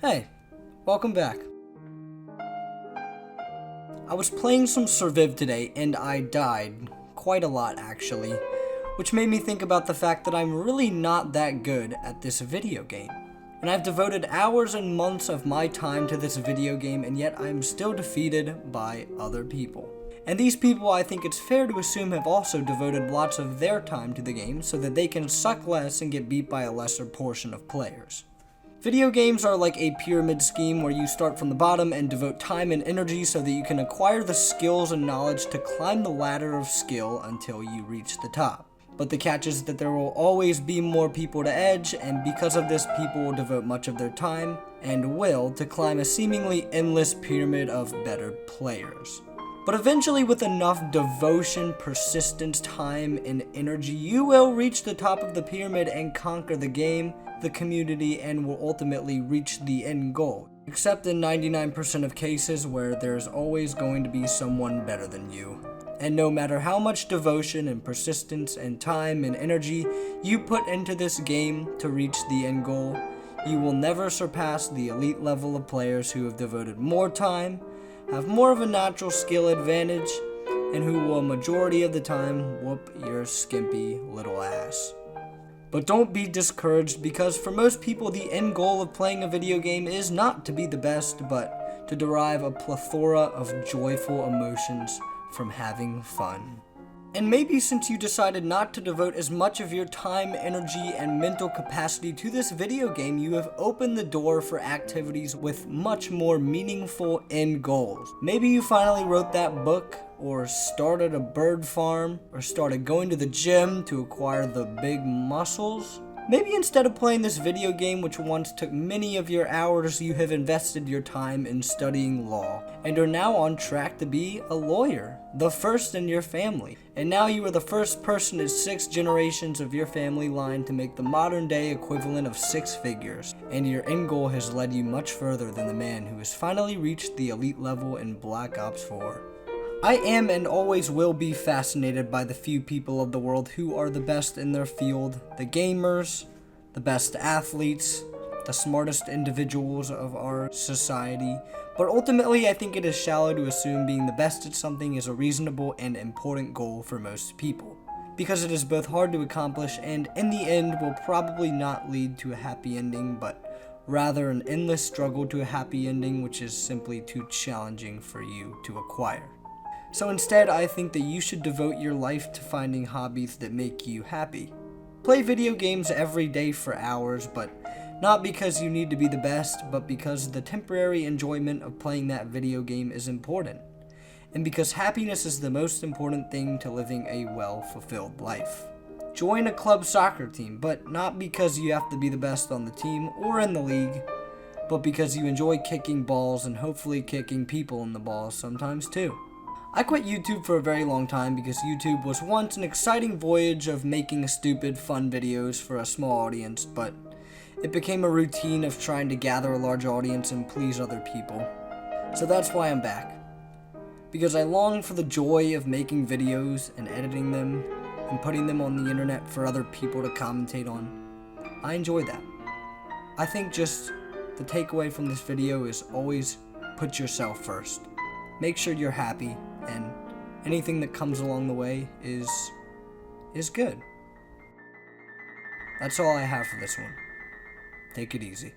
Hey, welcome back. I was playing some Surviv today and I died quite a lot actually, which made me think about the fact that I'm really not that good at this video game. And I've devoted hours and months of my time to this video game, and yet I'm still defeated by other people. And these people, I think it's fair to assume, have also devoted lots of their time to the game so that they can suck less and get beat by a lesser portion of players. Video games are like a pyramid scheme where you start from the bottom and devote time and energy so that you can acquire the skills and knowledge to climb the ladder of skill until you reach the top. But the catch is that there will always be more people to edge, and because of this, people will devote much of their time and will to climb a seemingly endless pyramid of better players. But eventually, with enough devotion, persistence, time, and energy, you will reach the top of the pyramid and conquer the game, the community, and will ultimately reach the end goal. Except in 99% of cases where there's always going to be someone better than you. And no matter how much devotion and persistence and time and energy you put into this game to reach the end goal, you will never surpass the elite level of players who have devoted more time, have more of a natural skill advantage, and who will a majority of the time whoop your skimpy little ass. But don't be discouraged, because for most people the end goal of playing a video game is not to be the best, but to derive a plethora of joyful emotions from having fun. And maybe since you decided not to devote as much of your time, energy, and mental capacity to this video game, you have opened the door for activities with much more meaningful end goals. Maybe you finally wrote that book, or started a bird farm, or started going to the gym to acquire the big muscles. Maybe instead of playing this video game, which once took many of your hours, you have invested your time in studying law, and are now on track to be a lawyer, the first in your family. And now you are the first person in 6 generations of your family line to make the modern day equivalent of 6 figures, and your end goal has led you much further than the man who has finally reached the elite level in Black Ops 4. I am and always will be fascinated by the few people of the world who are the best in their field, the gamers, the best athletes, the smartest individuals of our society. But ultimately, I think it is shallow to assume being the best at something is a reasonable and important goal for most people, because it is both hard to accomplish and in the end will probably not lead to a happy ending, but rather an endless struggle to a happy ending which is simply too challenging for you to acquire. So instead, I think that you should devote your life to finding hobbies that make you happy. Play video games every day for hours, but not because you need to be the best, but because the temporary enjoyment of playing that video game is important. And because happiness is the most important thing to living a well-fulfilled life. Join a club soccer team, but not because you have to be the best on the team or in the league, but because you enjoy kicking balls and hopefully kicking people in the balls sometimes too. I quit YouTube for a very long time because YouTube was once an exciting voyage of making stupid, fun videos for a small audience, but it became a routine of trying to gather a large audience and please other people. So that's why I'm back. Because I long for the joy of making videos and editing them and putting them on the internet for other people to commentate on. I enjoy that. I think just the takeaway from this video is always put yourself first. Make sure you're happy, and anything that comes along the way is good. That's all I have for this one. Take it easy.